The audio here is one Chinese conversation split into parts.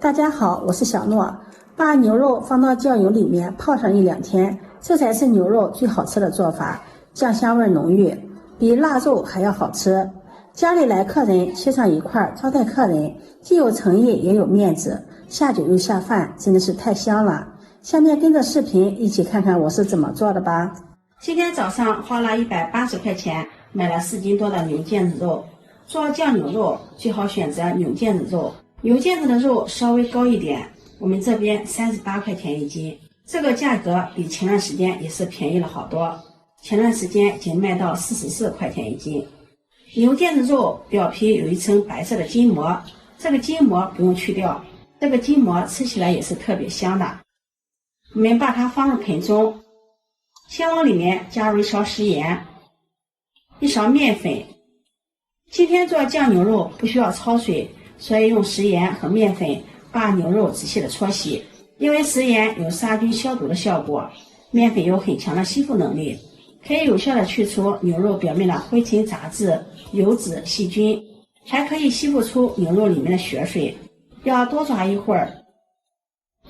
大家好，我是小诺。把牛肉放到酱油里面泡上1-2天，这才是牛肉最好吃的做法，酱香味浓郁，比腊肉还要好吃。家里来客人，切上一块招待客人，既有诚意也有面子，下酒又下饭，真的是太香了。下面跟着视频一起看看我是怎么做的吧。今天早上花了180块钱买了4斤多的牛腱子肉。做酱牛肉最好选择牛腱子肉，牛腱子的肉稍微高一点，我们这边38块钱1斤，这个价格比前段时间也是便宜了好多，前段时间仅卖到44块钱1斤。牛腱子肉表皮有一层白色的筋膜，这个筋膜不用去掉，这个筋膜吃起来也是特别香的。我们把它放入盆中，先往里面加入1勺食盐，1勺面粉。今天做酱牛肉不需要焯水，所以用食盐和面粉把牛肉仔细的搓洗。因为食盐有杀菌消毒的效果，面粉有很强的吸附能力，可以有效的去除牛肉表面的灰尘杂质、油脂、细菌，还可以吸附出牛肉里面的血水。要多抓一会儿，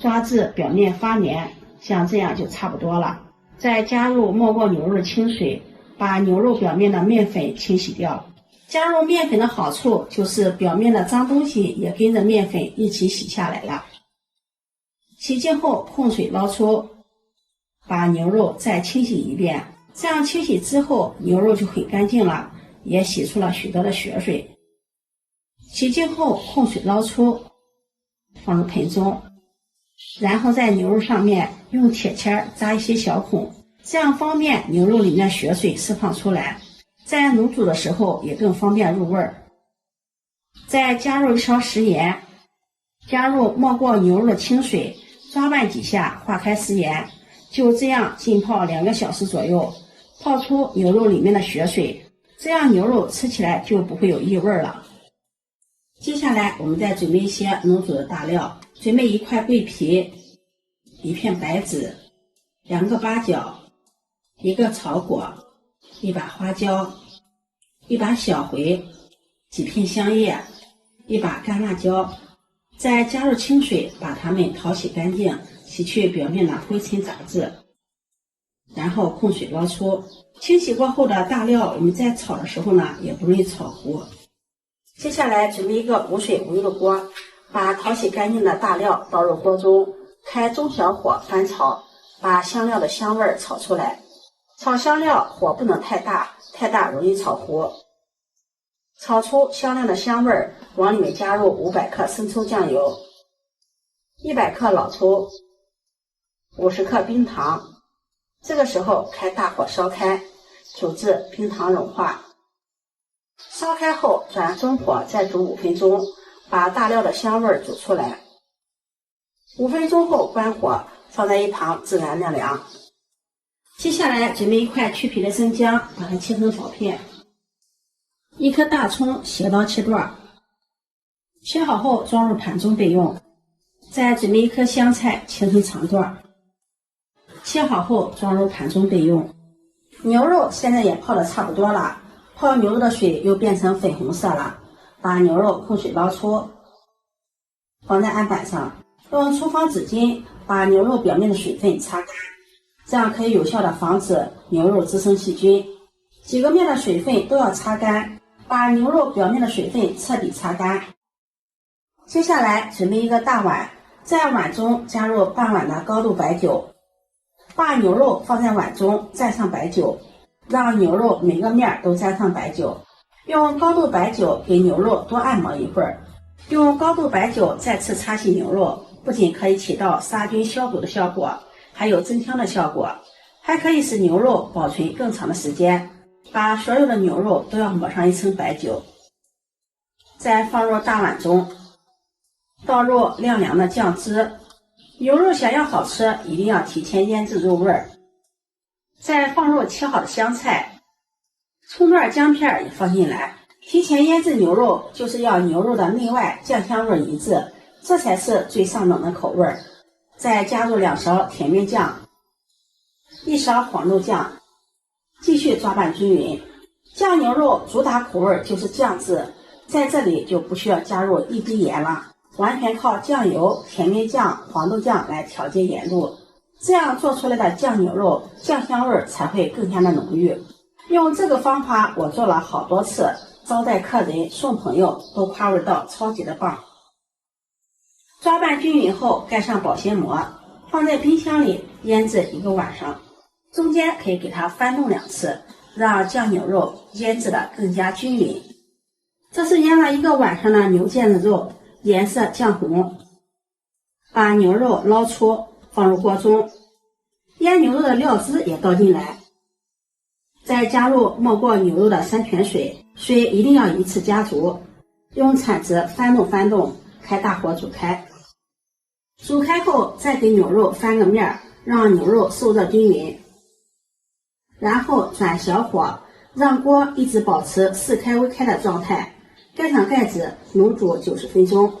抓至表面发黏，像这样就差不多了。再加入没过牛肉的清水，把牛肉表面的面粉清洗掉。加入面粉的好处就是表面的脏东西也跟着面粉一起洗下来了。洗净后控水捞出，把牛肉再清洗一遍，这样清洗之后牛肉就很干净了，也洗出了许多的血水。洗净后控水捞出，放入盆中，然后在牛肉上面用铁签扎一些小孔，这样方便牛肉里面的血水释放出来，在卤煮的时候也更方便入味儿。再加入1勺食盐，加入没过牛肉的清水，抓拌几下，化开食盐，就这样浸泡2个小时左右，泡出牛肉里面的血水，这样牛肉吃起来就不会有异味了。接下来我们再准备一些卤煮的大料，准备1块桂皮、1片白芷、2个八角、1个草果、1把花椒、1把小茴、几片香叶、1把干辣椒，再加入清水把它们淘洗干净，洗去表面的灰尘杂质，然后控水捞出。清洗过后的大料我们在炒的时候呢也不容易炒糊。接下来准备一个无水无油的锅，把淘洗干净的大料倒入锅中，开中小火翻炒，把香料的香味炒出来。炒香料火不能太大，太大容易炒糊。炒出香料的香味，往里面加入500克生抽酱油、100克老抽、50克冰糖。这个时候开大火烧开，煮至冰糖融化。烧开后转中火再煮5分钟，把大料的香味煮出来。5分钟后关火，放在一旁自然晾凉。接下来准备1块去皮的生姜，把它切成薄片，1颗大葱斜刀切段，切好后装入盘中备用。再准备1颗香菜切成长段，切好后装入盘中备用。牛肉现在也泡得差不多了，泡牛肉的水又变成粉红色了，把牛肉控水捞出，放在案板上，用厨房纸巾把牛肉表面的水分擦干，这样可以有效的防止牛肉滋生细菌。几个面的水分都要擦干，把牛肉表面的水分彻底擦干。接下来准备1个大碗，在碗中加入半碗的高度白酒，把牛肉放在碗中蘸上白酒，让牛肉每个面都沾上白酒。用高度白酒给牛肉多按摩一会儿，用高度白酒再次擦洗牛肉，不仅可以起到杀菌消毒的效果，还有增香的效果，还可以使牛肉保存更长的时间。把所有的牛肉都要抹上1层白酒，再放入大碗中，倒入晾凉的酱汁。牛肉想要好吃，一定要提前腌制入味儿。再放入切好的香菜、葱段、姜片也放进来。提前腌制牛肉就是要牛肉的内外酱香味一致，这才是最上等的口味。再加入2勺甜面酱、1勺黄豆酱，继续抓拌均匀。酱牛肉主打口味就是酱汁，在这里就不需要加入1滴盐了。完全靠酱油、甜面酱、黄豆酱来调节盐度，这样做出来的酱牛肉酱香味才会更加的浓郁。用这个方法我做了好多次，招待客人、送朋友都夸味道超级的棒。抓拌均匀后，盖上保鲜膜，放在冰箱里腌制1个晚上，中间可以给它翻动2次，让酱牛肉腌制的更加均匀。这是腌了1个晚上的牛腱子肉，颜色酱红。把牛肉捞出，放入锅中，腌牛肉的料汁也倒进来，再加入没过牛肉的山泉水，水一定要一次加足，用铲子翻动，开大火煮开。煮开后再给牛肉翻个面，让牛肉受热均匀，然后转小火，让锅一直保持似开微开的状态，盖上盖子卤煮90分钟。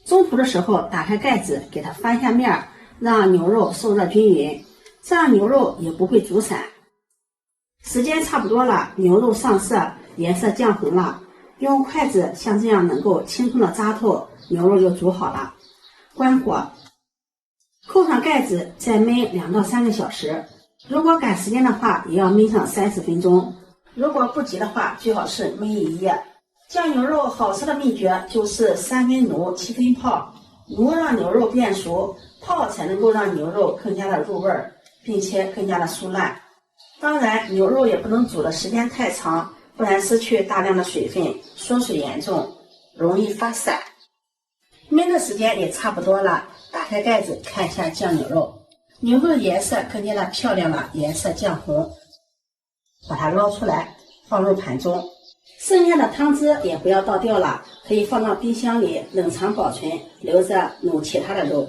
中途的时候打开盖子，给它翻下面，让牛肉受热均匀，这样牛肉也不会煮散。时间差不多了，牛肉上色，颜色酱红了，用筷子像这样能够轻松的扎透，牛肉就煮好了。关火，扣上盖子，再焖2到3个小时。如果赶时间的话，也要焖上30分钟。如果不急的话，最好是焖1夜。酱牛肉好吃的秘诀就是3分卤7分泡，卤让牛肉变熟，泡才能够让牛肉更加的入味儿，并且更加的酥烂。当然，牛肉也不能煮的时间太长，不然失去大量的水分，缩水严重，容易发散。焖的时间也差不多了，打开盖子看一下酱牛肉，牛肉的颜色更加的漂亮了，颜色酱红。把它捞出来，放入盘中。剩下的汤汁也不要倒掉了，可以放到冰箱里冷藏保存，留着卤其他的肉。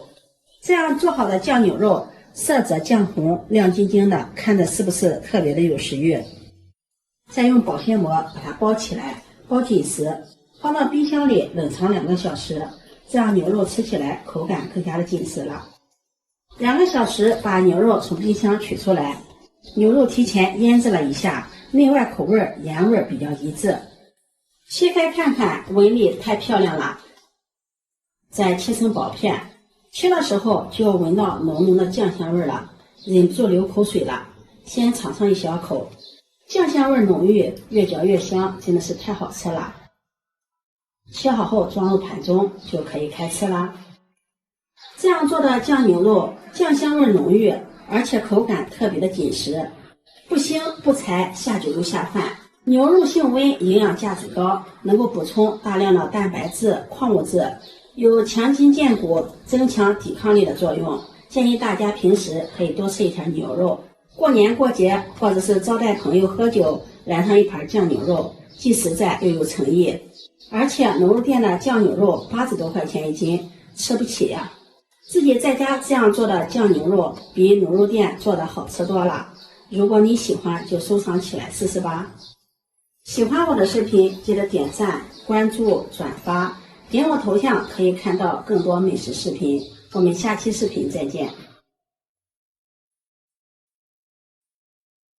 这样做好的酱牛肉色泽酱红，亮晶晶的，看着是不是特别的有食欲？再用保鲜膜把它包起来，包紧实，放到冰箱里冷藏2个小时，这样牛肉吃起来口感更加的紧实了。2个小时把牛肉从冰箱取出来，牛肉提前腌制了一下，内外口味盐味比较一致。切开看看，纹理太漂亮了，再切成薄片。切的时候就要闻到浓浓的酱香味了，忍不住流口水了。先尝上一小口，酱香味浓郁，越嚼越香，真的是太好吃了。切好后装入盘中就可以开吃啦。这样做的酱牛肉酱香味浓郁，而且口感特别的紧实，不腥不柴，下酒又下饭。牛肉性温，营养价值高，能够补充大量的蛋白质、矿物质，有强筋健骨、增强抵抗力的作用。建议大家平时可以多吃一点牛肉，过年过节或者是招待朋友喝酒，来上一盘酱牛肉，既实在又有诚意。而且牛肉店的酱牛肉80多块钱一斤，吃不起呀。自己在家这样做的酱牛肉比牛肉店做的好吃多了。如果你喜欢，就收藏起来试试吧。喜欢我的视频，记得点赞、关注、转发，点我头像可以看到更多美食视频。我们下期视频再见。